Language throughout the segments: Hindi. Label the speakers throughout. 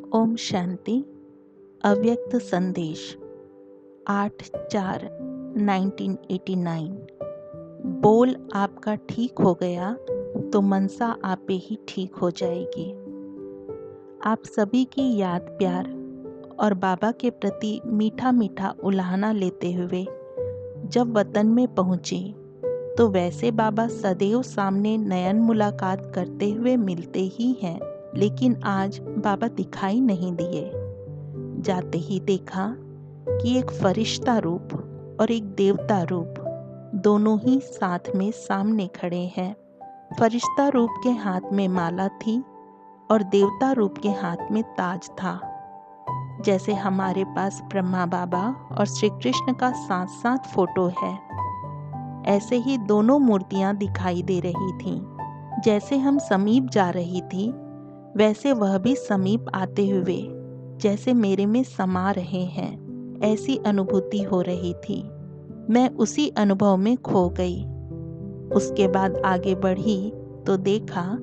Speaker 1: ओम शांति। अव्यक्त संदेश 8/4/1989। बोल आपका ठीक हो गया तो मनसा आपे ही ठीक हो जाएगी। आप सभी की याद प्यार और बाबा के प्रति मीठा मीठा उल्हाना लेते हुए जब वतन में पहुँची तो वैसे बाबा सदैव सामने नयन मुलाकात करते हुए मिलते ही हैं, लेकिन आज बाबा दिखाई नहीं दिए। जाते ही देखा कि एक फरिश्ता रूप और एक देवता रूप दोनों ही साथ में सामने खड़े हैं। फरिश्ता रूप के हाथ में माला थी और देवता रूप के हाथ में ताज था। जैसे हमारे पास ब्रह्मा बाबा और श्री कृष्ण का साथ साथ फोटो है, ऐसे ही दोनों मूर्तियां दिखाई दे रही थीं। जैसे हम समीप जा रही थी, वैसे वह भी समीप आते हुए जैसे मेरे में समा रहे हैं, ऐसी अनुभूति हो रही थी। मैं उसी अनुभव में खो गई। उसके बाद आगे बढ़ी तो देखा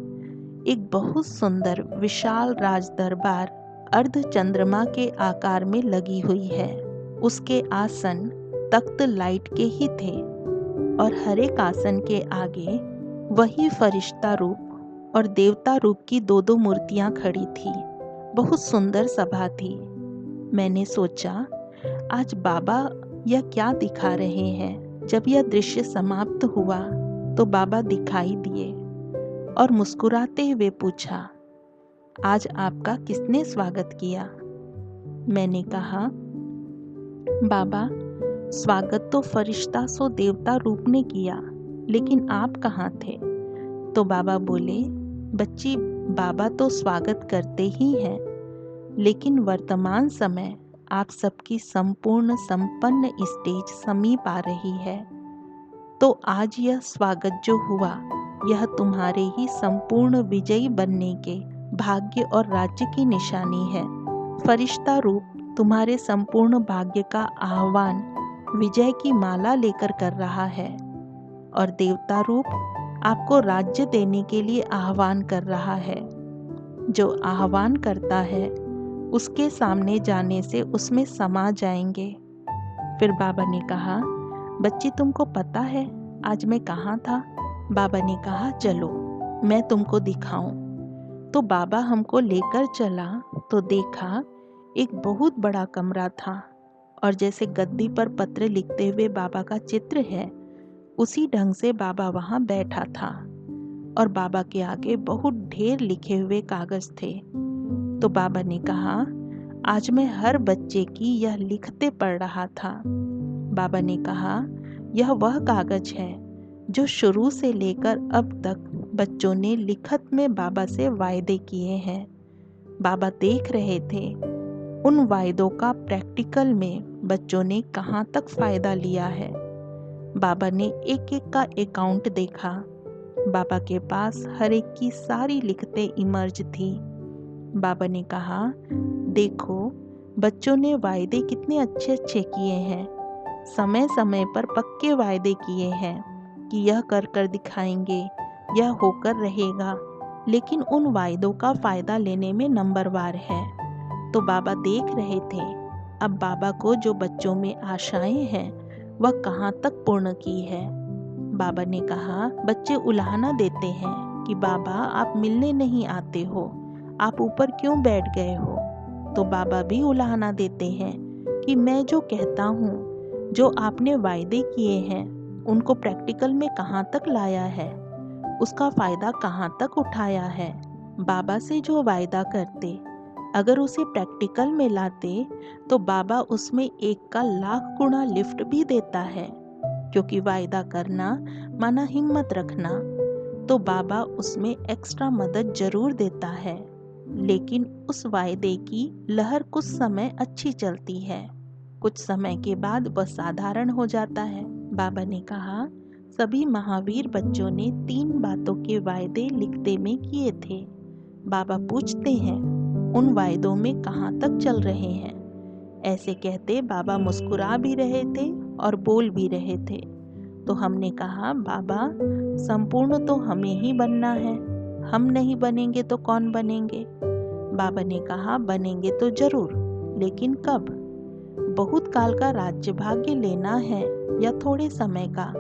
Speaker 1: एक बहुत सुंदर विशाल राज दरबार अर्ध चंद्रमा के आकार में लगी हुई है। उसके आसन तख्त लाइट के ही थे और हर एक आसन के आगे वही फरिश्ता रूप और देवता रूप की दो मूर्तियां खड़ी थी। बहुत सुंदर सभा थी। मैंने सोचा आज बाबा यह क्या दिखा रहे हैं। जब यह दृश्य समाप्त हुआ तो बाबा दिखाई दिए और मुस्कुराते हुए पूछा, आज आपका किसने स्वागत किया? मैंने कहा, बाबा स्वागत तो फरिश्ता सो देवता रूप ने किया, लेकिन आप कहाँ थे? तो बाबा बोले, बच्ची बाबा तो स्वागत करते ही हैं, लेकिन वर्तमान समय आप सबकी संपूर्ण संपन्न स्टेज समीप आ रही है। तो आज यह स्वागत जो हुआ, यह तुम्हारे ही संपूर्ण विजयी बनने के भाग्य और राज्य की निशानी है। फरिश्ता रूप तुम्हारे संपूर्ण भाग्य का आह्वान विजय की माला लेकर कर रहा है और देवता रूप आपको राज्य देने के लिए आह्वान कर रहा है। जो आह्वान करता है उसके सामने जाने से उसमें समा जाएंगे। फिर बाबा ने कहा, बच्ची तुमको पता है आज मैं कहाँ था? बाबा ने कहा, चलो मैं तुमको दिखाऊं। तो बाबा हमको लेकर चला तो देखा एक बहुत बड़ा कमरा था और जैसे गद्दी पर पत्र लिखते हुए बाबा का चित्र है, उसी ढंग से बाबा वहां बैठा था और बाबा के आगे बहुत ढेर लिखे हुए कागज थे। तो बाबा ने कहा, आज मैं हर बच्चे की यह लिखते पढ़ रहा था। बाबा ने कहा, यह वह कागज है जो शुरू से लेकर अब तक बच्चों ने लिखत में बाबा से वायदे किए हैं। बाबा देख रहे थे उन वायदों का प्रैक्टिकल में बच्चों ने कहाँ तक फायदा लिया है। बाबा ने एक एक का अकाउंट देखा। बाबा के पास हर एक की सारी लिखते इमर्ज थी। बाबा ने कहा, देखो बच्चों ने वायदे कितने अच्छे अच्छे किए हैं। समय समय पर पक्के वायदे किए हैं कि यह कर कर दिखाएंगे, यह होकर रहेगा, लेकिन उन वायदों का फायदा लेने में नंबरवार है। तो बाबा देख रहे थे अब बाबा को जो बच्चों में आशाएं हैं वह कहाँ तक पूर्ण की है। बाबा ने कहा, बच्चे उल्हाना देते हैं कि बाबा आप मिलने नहीं आते हो, आप ऊपर क्यों बैठ गए हो? तो बाबा भी उल्हाना देते हैं कि मैं जो कहता हूँ, जो आपने वायदे किए हैं, उनको प्रैक्टिकल में कहाँ तक लाया है, उसका फायदा कहाँ तक उठाया है। बाबा से जो वायदा करते, अगर उसे प्रैक्टिकल में लाते तो बाबा उसमें 1 का लाख गुना लिफ्ट भी देता है, क्योंकि वायदा करना माना हिम्मत रखना। तो बाबा उसमें एक्स्ट्रा मदद जरूर देता है, लेकिन उस वायदे की लहर कुछ समय अच्छी चलती है, कुछ समय के बाद वह साधारण हो जाता है। बाबा ने कहा, सभी महावीर बच्चों ने 3 बातों के वायदे लिखते में किए थे। बाबा पूछते हैं उन वायदों में कहाँ तक चल रहे हैं। ऐसे कहते बाबा मुस्कुरा भी रहे थे और बोल भी रहे थे। तो हमने कहा, बाबा संपूर्ण तो हमें ही बनना है, हम नहीं बनेंगे तो कौन बनेंगे? बाबा ने कहा, बनेंगे तो जरूर, लेकिन कब? बहुत काल का राज्य भाग्य लेना है या थोड़े समय का?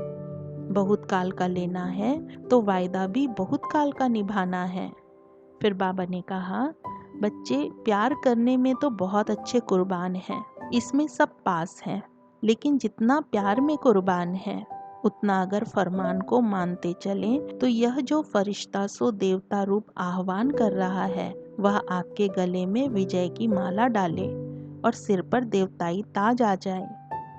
Speaker 1: बहुत काल का लेना है तो वायदा भी बहुत काल का निभाना है। फिर बाबा ने कहा, बच्चे, प्यार करने में तो बहुत अच्छे कुर्बान हैं, इसमें सब पास हैं, लेकिन जितना प्यार में कुर्बान है उतना अगर फरमान को मानते चलें तो यह जो फरिश्ता सो देवता रूप आह्वान कर रहा है वह आपके गले में विजय की माला डाले और सिर पर देवताई ताज आ जाए।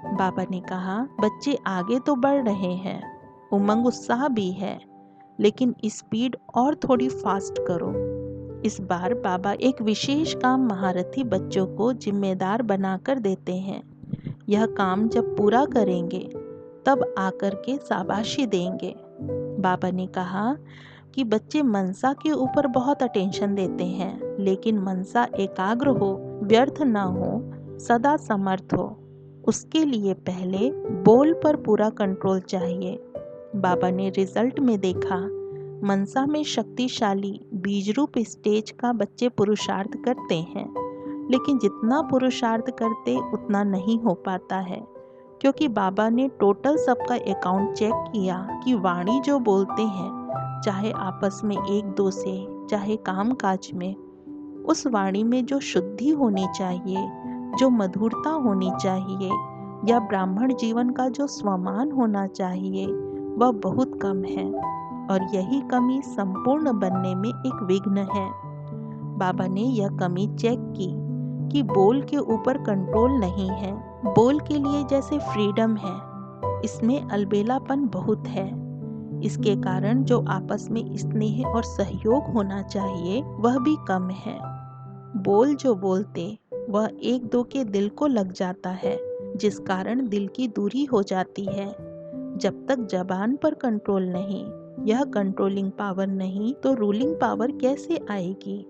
Speaker 1: बाबा ने कहा, बच्चे आगे तो बढ़ रहे हैं, उमंग उत्साह भी है, लेकिन स्पीड और थोड़ी फास्ट करो। इस बार बाबा एक विशेष काम महारथी बच्चों को जिम्मेदार बनाकर देते हैं। यह काम जब पूरा करेंगे तब आकर के शाबाशी देंगे। बाबा ने कहा कि बच्चे मनसा के ऊपर बहुत अटेंशन देते हैं, लेकिन मनसा एकाग्र हो, व्यर्थ ना हो, सदा समर्थ हो, उसके लिए पहले बोल पर पूरा कंट्रोल चाहिए। बाबा ने रिजल्ट में देखा, मनसा में शक्तिशाली बीज रूप स्टेज का बच्चे पुरुषार्थ करते हैं, लेकिन जितना पुरुषार्थ करते उतना नहीं हो पाता है, क्योंकि बाबा ने टोटल सबका अकाउंट चेक किया कि वाणी जो बोलते हैं, चाहे आपस में एक दो से, चाहे काम काज में, उस वाणी में जो शुद्धि होनी चाहिए, जो मधुरता होनी चाहिए, या ब्राह्मण जीवन का जो स्वमान होना चाहिए, वह बहुत कम है, और यही कमी संपूर्ण बनने में एक विघ्न है। बाबा ने यह कमी चेक की कि बोल के ऊपर कंट्रोल नहीं है। बोल के लिए जैसे फ्रीडम है, इसमें अलबेलापन बहुत है। इसके कारण जो आपस में स्नेह और सहयोग होना चाहिए वह भी कम है। बोल जो बोलते वह एक दो के दिल को लग जाता है, जिस कारण दिल की दूरी हो जाती है। जब तक जबान पर कंट्रोल नहीं, यह कंट्रोलिंग पावर नहीं, तो रूलिंग पावर कैसे आएगी?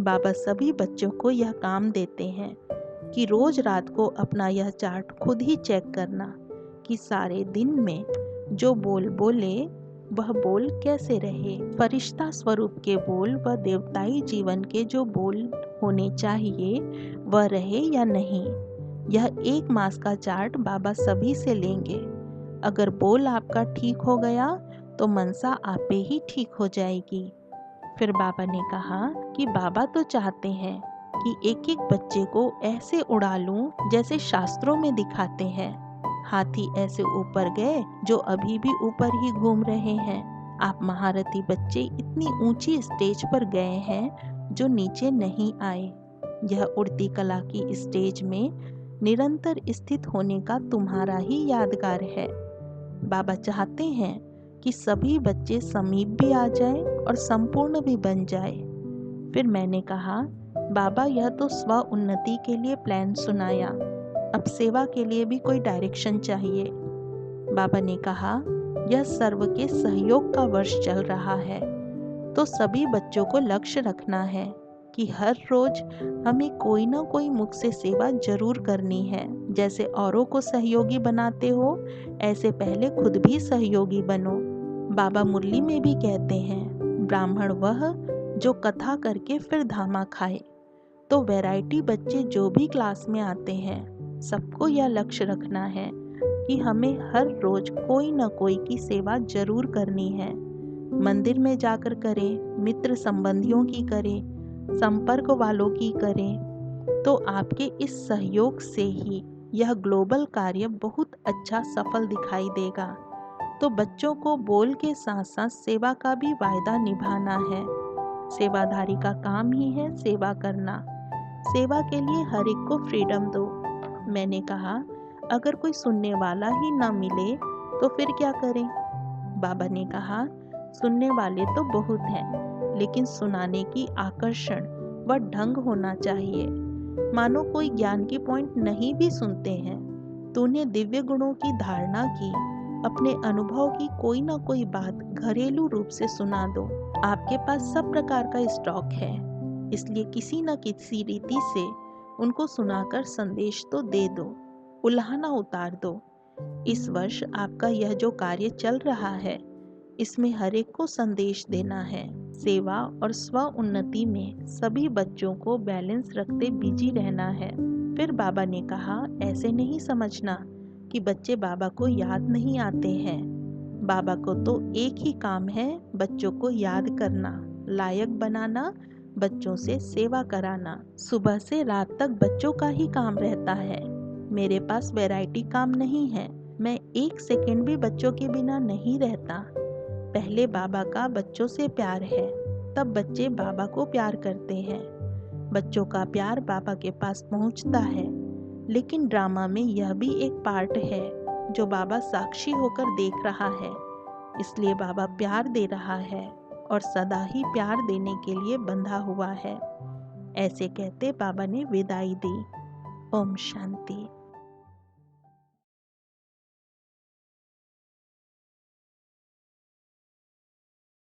Speaker 1: बाबा सभी बच्चों को यह काम देते हैं कि रोज रात को अपना यह चार्ट खुद ही चेक करना कि सारे दिन में जो बोल बोले वह बोल कैसे रहे। फरिश्ता स्वरूप के बोल व देवताई जीवन के जो बोल होने चाहिए वह रहे या नहीं, यह 1 मास का चार्ट बाबा सभी से लेंगे। अगर बोल आपका ठीक हो गया तो मनसा आपे ही ठीक हो जाएगी। फिर बाबा ने कहा कि बाबा तो चाहते हैं कि एक एक बच्चे को ऐसे उड़ा लूं जैसे शास्त्रों में दिखाते हैं। हाथी ऐसे ऊपर गए जो अभी भी ऊपर ही घूम रहे हैं। आप महारथी बच्चे इतनी ऊंची स्टेज पर गए हैं जो नीचे नहीं आए। यह उड़ती कला की स्टेज में निरंतर स्थित होने का तुम्हारा ही यादगार है। बाबा चाहते हैं कि सभी बच्चे समीप भी आ जाएं और संपूर्ण भी बन जाए। फिर मैंने कहा, बाबा यह तो स्व उन्नति के लिए प्लान सुनाया, अब सेवा के लिए भी कोई डायरेक्शन चाहिए। बाबा ने कहा, यह सर्व के सहयोग का वर्ष चल रहा है, तो सभी बच्चों को लक्ष्य रखना है कि हर रोज हमें कोई ना कोई मुख से सेवा जरूर करनी है। जैसे औरों को सहयोगी बनाते हो, ऐसे पहले खुद भी सहयोगी बनो। बाबा मुरली में भी कहते हैं, ब्राह्मण वह जो कथा करके फिर धामा खाए। तो वैरायटी बच्चे जो भी क्लास में आते हैं, सबको यह लक्ष्य रखना है कि हमें हर रोज कोई न कोई की सेवा जरूर करनी है। मंदिर में जाकर करें, मित्र संबंधियों की करें, संपर्क वालों की करें, तो आपके इस सहयोग से ही यह ग्लोबल कार्य बहुत अच्छा सफल दिखाई देगा। तो बच्चों को बोल के साथ साथ सेवा का भी वायदा निभाना है। सेवाधारी का काम ही है सेवा करना। सेवा के लिए हर एक को फ्रीडम दो। मैंने कहा, अगर कोई सुनने वाला ही न मिले तो फिर क्या करें? बाबा ने कहा, सुनने वाले तो बहुत हैं, लेकिन सुनाने की आकर्षण व ढंग होना चाहिए। मानो कोई ज्ञान की पॉइंट नहीं भी सुनते हैं तो उन्हें दिव्य गुणों की धारणा की, अपने अनुभव की कोई ना कोई बात घरेलू रूप से सुना दो। आपके पास सब प्रकार का स्टॉक है, इसलिए किसी न किसी रीति से उनको सुनाकर संदेश तो दे दो, उल्हाना उतार दो। इस वर्ष आपका यह जो कार्य चल रहा है, इसमें हर एक को संदेश देना है। सेवा और स्व उन्नति में सभी बच्चों को बैलेंस रखते बिजी रहना है। फिर बाबा ने कहा, ऐसे नहीं समझना कि बच्चे बाबा को याद नहीं आते हैं। बाबा को तो एक ही काम है, बच्चों को याद करना, लायक बनाना, बच्चों से सेवा कराना। सुबह से रात तक बच्चों का ही काम रहता है। मेरे पास वैरायटी काम नहीं है। मैं एक सेकंड भी बच्चों के बिना नहीं रहता। पहले बाबा का बच्चों से प्यार है, तब बच्चे बाबा को प्यार करते हैं। बच्चों का प्यार बाबा के पास पहुंचता है। लेकिन ड्रामा में यह भी एक पार्ट है जो बाबा साक्षी होकर देख रहा है। इसलिए बाबा प्यार दे रहा है और सदा ही प्यार देने के लिए बंधा हुआ है। ऐसे कहते बाबा ने विदाई दी। ओम शांति।